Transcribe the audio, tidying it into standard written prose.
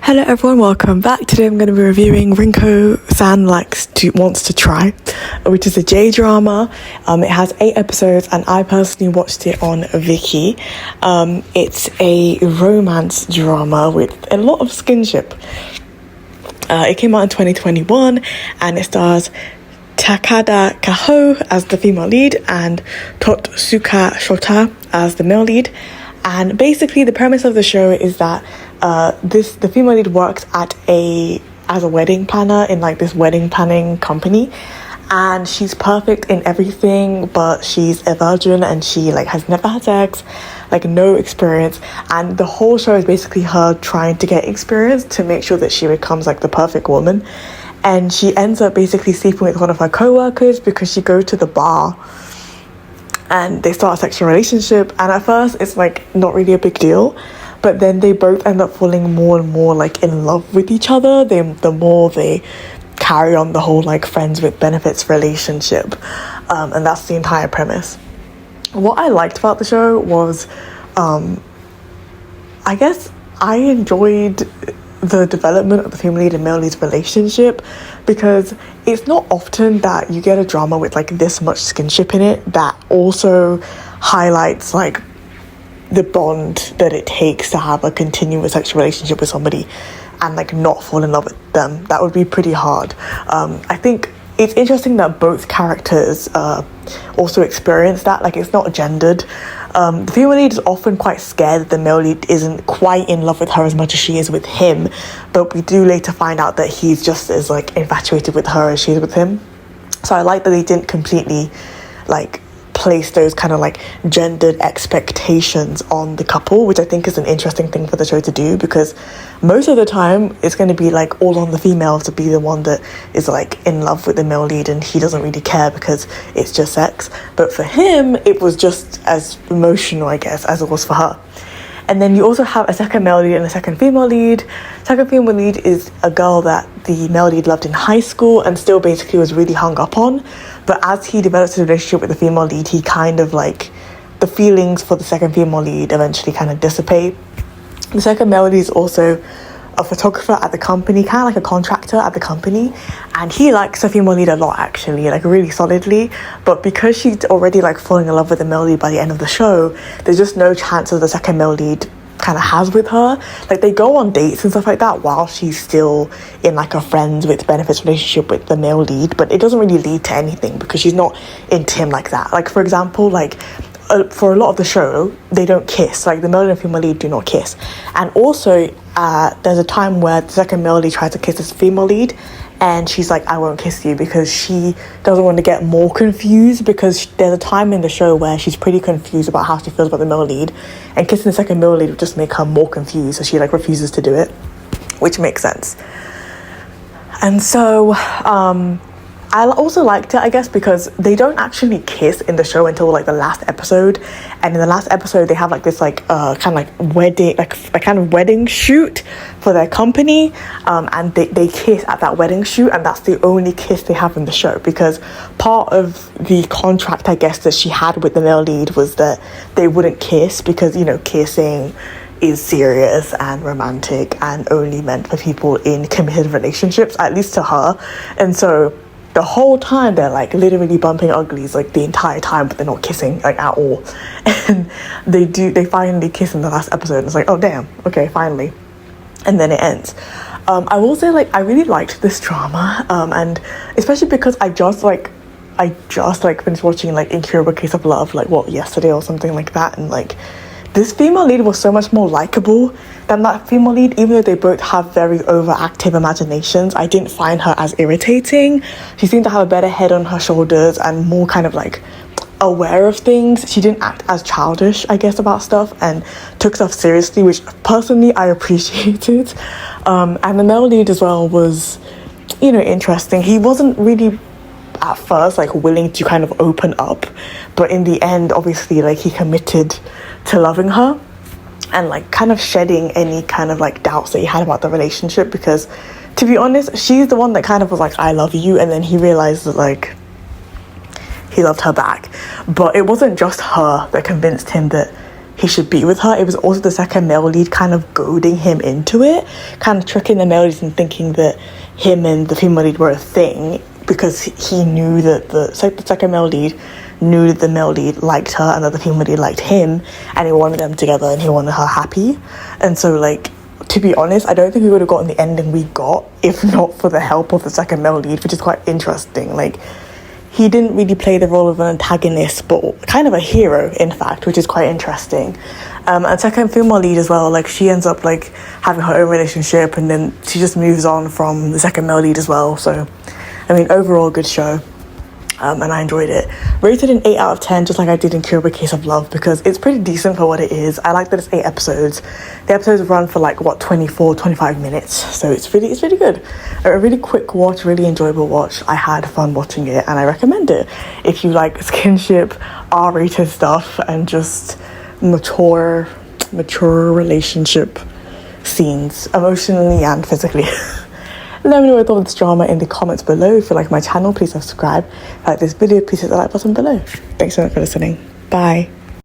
Hello everyone, welcome back. Today I'm going to be reviewing Rinko-san wants to try, which is a J-drama. It has 8 episodes and I personally watched it on Viki. It's a romance drama with a lot of skinship. It came out in 2021 and it stars Takada Kaho as the female lead and Totsuka Shota as the male lead. And basically the premise of the show is that the female lead works as a wedding planner in this wedding planning company, and she's perfect in everything, but she's a virgin and she has never had sex, no experience, and the whole show is basically her trying to get experience to make sure that she becomes the perfect woman. And she ends up basically sleeping with one of her co-workers because she goes to the bar and they start a sexual relationship, and at first it's not really a big deal, but then they both end up falling more and more in love with each other the more they carry on the whole friends with benefits relationship, and that's the entire premise. What I liked about the show was I guess I enjoyed the development of the female lead and male lead's relationship, because it's not often that you get a drama with this much skinship in it that also highlights the bond that it takes to have a continuous sexual relationship with somebody and not fall in love with them. That would be pretty hard. I think it's interesting that both characters also experience that. It's not gendered. The female lead is often quite scared that the male lead isn't quite in love with her as much as she is with him, but we do later find out that he's just as infatuated with her as she is with him. So I like that they didn't completely place those kind of gendered expectations on the couple, which I think is an interesting thing for the show to do, because most of the time it's going to be all on the female to be the one that is in love with the male lead, and he doesn't really care because it's just sex. But for him it was just as emotional, I guess, as it was for her. And then you also have a second male lead and a second female lead. Second female lead is a girl that the male lead loved in high school and still basically was really hung up on. But as he develops his relationship with the female lead, he kind of the feelings for the second female lead eventually kind of dissipate. The second male lead is also a photographer at the company, kind of a contractor at the company, and he likes the female lead a lot, actually, really solidly. But because she's already falling in love with the male lead by the end of the show, there's just no chance of the second male lead kind of has with her. They go on dates and stuff like that while she's still in a friends with benefits relationship with the male lead, but it doesn't really lead to anything because she's not into him like that. For example, for a lot of the show they don't kiss. The male and female lead do not kiss. And also there's a time where the second male lead tries to kiss this female lead, and she's I won't kiss you, because she doesn't want to get more confused, because there's a time in the show where she's pretty confused about how she feels about the male lead, and kissing the second male lead would just make her more confused, so she refuses to do it, which makes sense. And so I also liked it, I guess, because they don't actually kiss in the show until the last episode. And in the last episode they have this kind of wedding, a kind of wedding shoot for their company, and they kiss at that wedding shoot, and that's the only kiss they have in the show, because part of the contract, I guess, that she had with the male lead was that they wouldn't kiss, because kissing is serious and romantic and only meant for people in committed relationships, at least to her. And so the whole time they're literally bumping uglies the entire time, but they're not kissing at all. And they finally kiss in the last episode, and it's oh damn, okay, finally. And then it ends. I will say I really liked this drama, and especially because I just finished watching Incurable Case of Love yesterday or something like that, and this female lead was so much more likable than that female lead. Even though they both have very overactive imaginations, I didn't find her as irritating. She seemed to have a better head on her shoulders and more kind of aware of things. She didn't act as childish, I guess, about stuff, and took stuff seriously, which personally I appreciated. And the male lead as well was, interesting. He wasn't really at first willing to kind of open up, but in the end obviously he committed to loving her and kind of shedding any kind of doubts that he had about the relationship, because to be honest she's the one that kind of was I love you, and then he realized that he loved her back. But it wasn't just her that convinced him that he should be with her. It was also the second male lead kind of goading him into it, kind of tricking the male leads and thinking that him and the female lead were a thing, because he knew that the second male lead knew that the male lead liked her and that the female lead liked him, and he wanted them together and he wanted her happy. And so, like, to be honest, I don't think we would have gotten the ending we got if not for the help of the second male lead, which is quite interesting. Like, he didn't really play the role of an antagonist, but kind of a hero, in fact, which is quite interesting. And second female lead as well, like, she ends up, like, having her own relationship, and then she just moves on from the second male lead as well. So, I mean, overall, good show. And I enjoyed it. Rated an 8 out of 10, just like I did in Curable Case of Love, because it's pretty decent for what it is. I like that it's 8 episodes. The episodes run for like, 25 minutes. So it's really good. A really quick watch, really enjoyable watch. I had fun watching it, and I recommend it. If you like skinship, R-rated stuff, and just mature relationship scenes, emotionally and physically. Let me know what you thought of this drama in the comments below. If you like my channel, please subscribe. If you like this video, please hit the like button below. Thanks so much for listening. Bye.